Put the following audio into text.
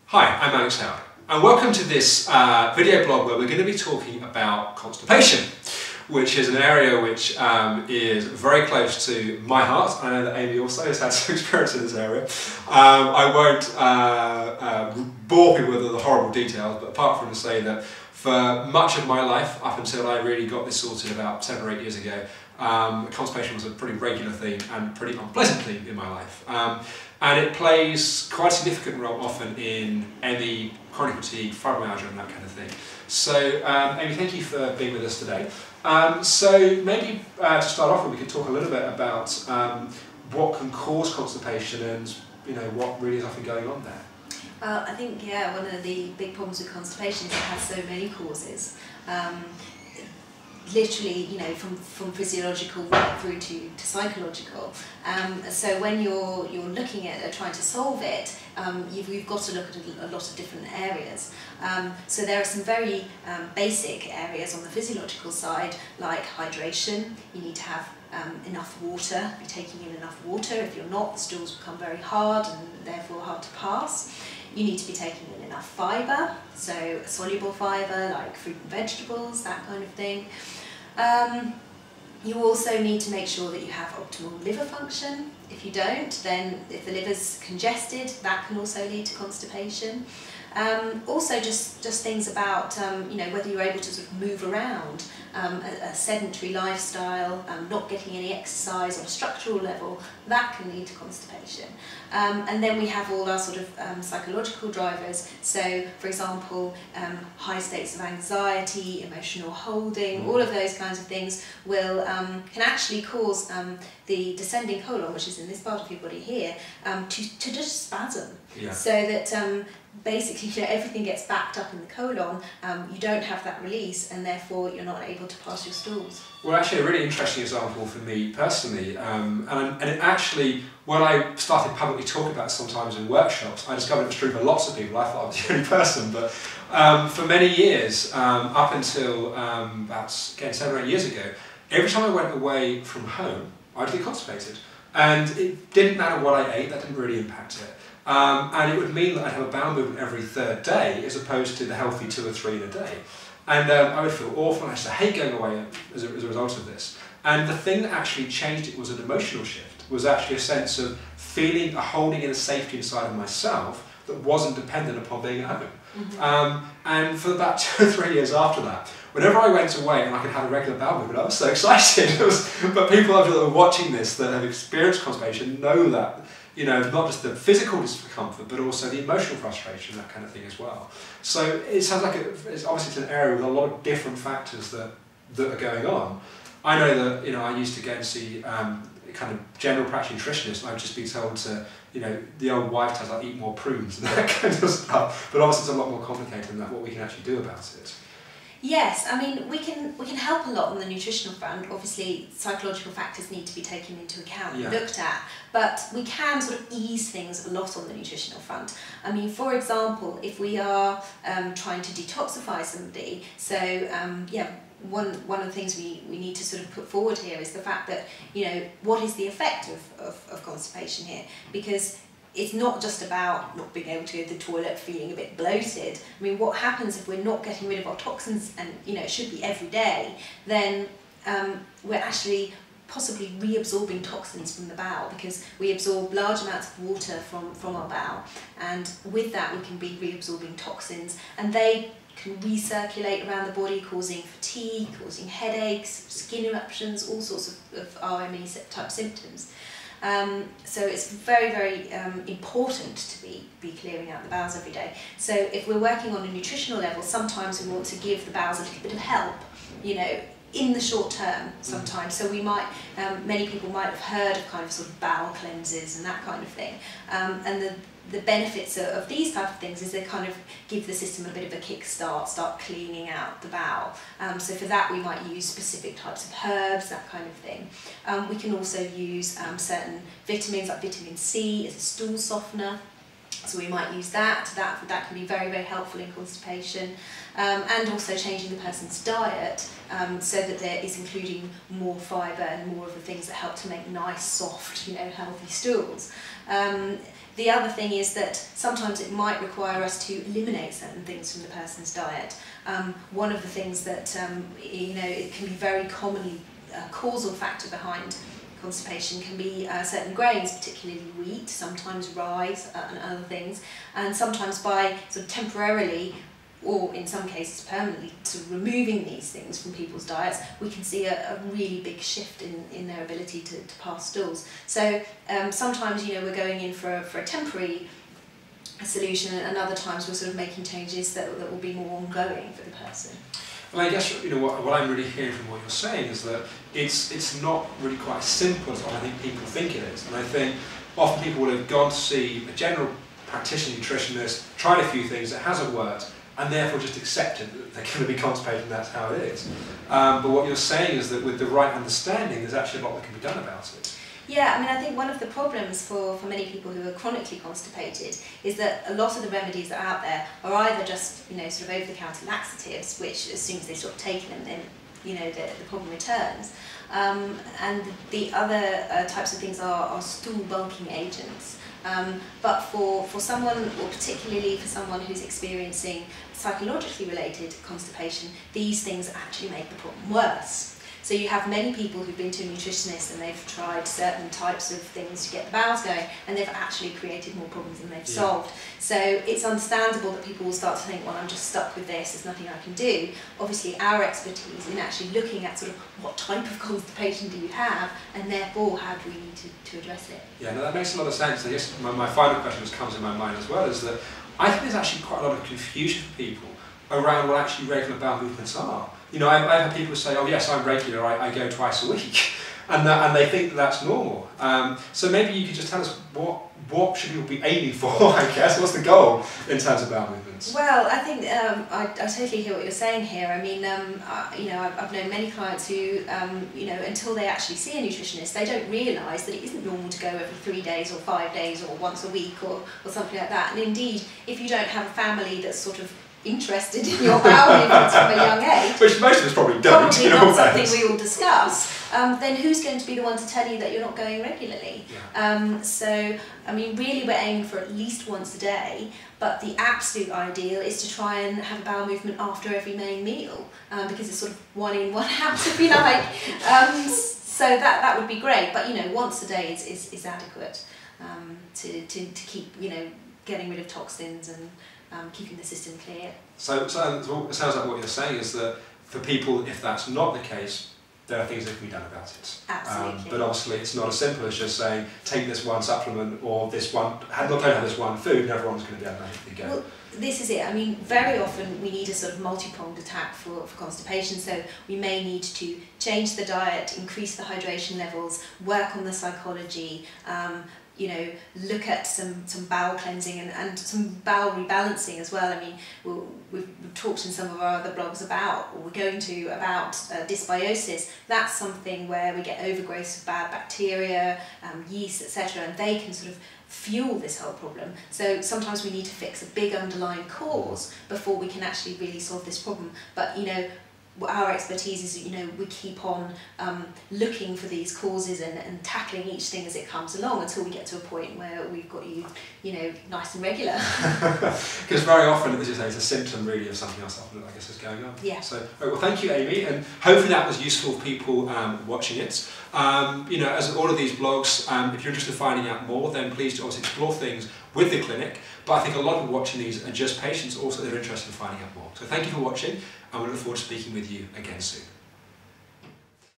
Hi, I'm Alex Howard, and welcome to this video blog where we're going to be talking about constipation, which is an area which is very close to my heart. I know that Amy also has had some experience in this area. I won't bore people with the horrible details, but apart from to say that for much of my life, up until I really got this sorted about 7 or 8 years ago, constipation was a pretty regular thing and pretty unpleasant thing in my life. And it plays quite a significant role often in ME, chronic fatigue, fibromyalgia and that kind of thing. So Amy, thank you for being with us today. So maybe to start off with, we could talk a little bit about what can cause constipation and what really is often going on there. Well, I think, one of the big problems with constipation is it has so many causes. Literally, from physiological right through to psychological. So when you're looking at trying to solve it, you've got to look at a lot of different areas. So there are some very basic areas on the physiological side, like hydration. You need to have enough water, be taking in enough water. If you're not, the stools become very hard and therefore hard to pass. You need to be taking in enough fibre, so soluble fibre like fruit and vegetables, that kind of thing. You also need to make sure that you have optimal liver function. If you don't, then if the liver's congested, that can also lead to constipation. Also just things about whether you're able to sort of move around, a sedentary lifestyle, not getting any exercise on a structural level, that can lead to constipation. And then we have all our sort of psychological drivers. So, for example, high states of anxiety, emotional holding, all of those kinds of things will can actually cause the descending colon, which is in this part of your body here, to just spasm. Yeah. So that basically everything gets backed up in the colon, you don't have that release, and therefore you're not able to pass your stools. Well, actually a really interesting example for me personally, and it actually, when I started publicly talking about it sometimes in workshops, I discovered it was true for lots of people. I thought I was the only person, but for many years, up until about, again, 7 or 8 years ago, every time I went away from home, I'd get constipated. And it didn't matter what I ate, that didn't really impact it. And it would mean that I'd have a bowel movement every 3rd day, as opposed to the healthy 2 or 3 in a day. And I would feel awful, and I used to hate going away as a result of this. And the thing that actually changed it was an emotional shift, was actually a sense of feeling a holding in a safety inside of myself that wasn't dependent upon being at home. Mm-hmm. And for about 2 or 3 years after that, whenever I went away and I could have a regular bowel movement, I was so excited. But people that are watching this that have experienced constipation know that, not just the physical discomfort, but also the emotional frustration, that kind of thing as well. So it sounds like it's obviously an area with a lot of different factors that are going on. I know that, I used to go and see kind of general practice nutritionists, and I'd just be told to, the old wife tales like eat more prunes and that kind of stuff. But obviously it's a lot more complicated than that, what we can actually do about it. Yes, I mean, we can help a lot on the nutritional front. Obviously, psychological factors need to be taken into account and looked at, but we can sort of ease things a lot on the nutritional front. I mean, for example, if we are trying to detoxify somebody, so one of the things we need to sort of put forward here is the fact that, what is the effect of constipation here? Because it's not just about not being able to go to the toilet, feeling a bit bloated. I mean, what happens if we're not getting rid of our toxins, and it should be every day, then we're actually possibly reabsorbing toxins from the bowel, because we absorb large amounts of water from our bowel, and with that we can be reabsorbing toxins, and they can recirculate around the body, causing fatigue, causing headaches, skin eruptions, all sorts of RME type symptoms. So it's very, very important to be clearing out the bowels every day. So if we're working on a nutritional level, sometimes we want to give the bowels a little bit of help, in the short term sometimes. So we might, many people might have heard of kind of sort of bowel cleanses and that kind of thing. And the benefits of these type of things is they kind of give the system a bit of a kickstart, start cleaning out the bowel. So for that we might use specific types of herbs, that kind of thing. We can also use certain vitamins like vitamin C as a stool softener. So we might use that. That can be very, very helpful in constipation. And also changing the person's diet so that there is including more fibre and more of the things that help to make nice, soft, healthy stools. The other thing is that sometimes it might require us to eliminate certain things from the person's diet. One of the things that, it can be very commonly a causal factor behind constipation can be certain grains, particularly wheat, sometimes rye and other things, and sometimes by sort of temporarily, or in some cases permanently, sort of removing these things from people's diets, we can see a really big shift in their ability to pass stools. So sometimes we're going in for a temporary solution, and other times we're sort of making changes that will be more ongoing for the person. Well, I guess what I'm really hearing from what you're saying is that it's not really quite as simple as what I think people think it is. And I think often people will have gone to see a general practitioner, nutritionist, tried a few things, it hasn't worked, and therefore just accepted that they're going to be constipated and that's how it is. But what you're saying is that with the right understanding, there's actually a lot that can be done about it. Yeah, I mean, I think one of the problems for many people who are chronically constipated is that a lot of the remedies that are out there are either just, sort of over-the-counter laxatives, which as soon as they stop taking them, then, the problem returns. And the other types of things are stool bulking agents. But for someone, or particularly for someone who's experiencing psychologically related constipation, these things actually make the problem worse. So you have many people who've been to a nutritionist and they've tried certain types of things to get the bowels going, and they've actually created more problems than they've solved. So it's understandable that people will start to think, well, I'm just stuck with this, there's nothing I can do. Obviously our expertise in actually looking at sort of what type of constipation do you have, and therefore how do we need to address it. Yeah, no, that makes a lot of sense. I guess my final question which comes in my mind as well is that I think there's actually quite a lot of confusion for people around what actually regular bowel movements are. I've had people say, oh yes, I'm regular, I go twice a week, and they think that's normal. So maybe you could just tell us what should people be aiming for, I guess, what's the goal in terms of bowel movements? Well, I think I totally hear what you're saying here. I mean, I've known many clients who, until they actually see a nutritionist, they don't realise that it isn't normal to go every 3 days or 5 days or once a week or something like that. And indeed, if you don't have a family that's sort of interested in your bowel movements from a young age, which most of us probably don't, probably not something we all discuss, then who's going to be the one to tell you that you're not going regularly? Yeah. So, I mean, really we're aiming for at least once a day, but the absolute ideal is to try and have a bowel movement after every main meal, because it's sort of one in, one out, if you like. So that would be great, but once a day is adequate to keep getting rid of toxins and keeping the system clear. So it sounds like what you're saying is that for people, if that's not the case, there are things that can be done about it. Absolutely. But obviously it's not as simple as just saying, take this one supplement or this one, don't have this one food and everyone's going to be automatically go. Well, this is it. I mean, very often we need a sort of multi-pronged attack for constipation, so we may need to change the diet, increase the hydration levels, work on the psychology, look at some bowel cleansing and some bowel rebalancing as well. I mean, we've talked in some of our other blogs about dysbiosis. That's something where we get overgrowth of bad bacteria, yeast, etc., and they can sort of fuel this whole problem. So sometimes we need to fix a big underlying cause before we can actually really solve this problem. But our expertise is, we keep on looking for these causes and tackling each thing as it comes along until we get to a point where we've got you, nice and regular. Because very often, as you say, it's a symptom really of something else I guess is going on. Yeah. So, well, thank you, Amy, and hopefully that was useful for people watching it. As all of these blogs, if you're interested in finding out more, then please do also explore things with the clinic. But I think a lot of people watching these are just patients also that are interested in finding out more. So thank you for watching, and we look forward to speaking with you again soon.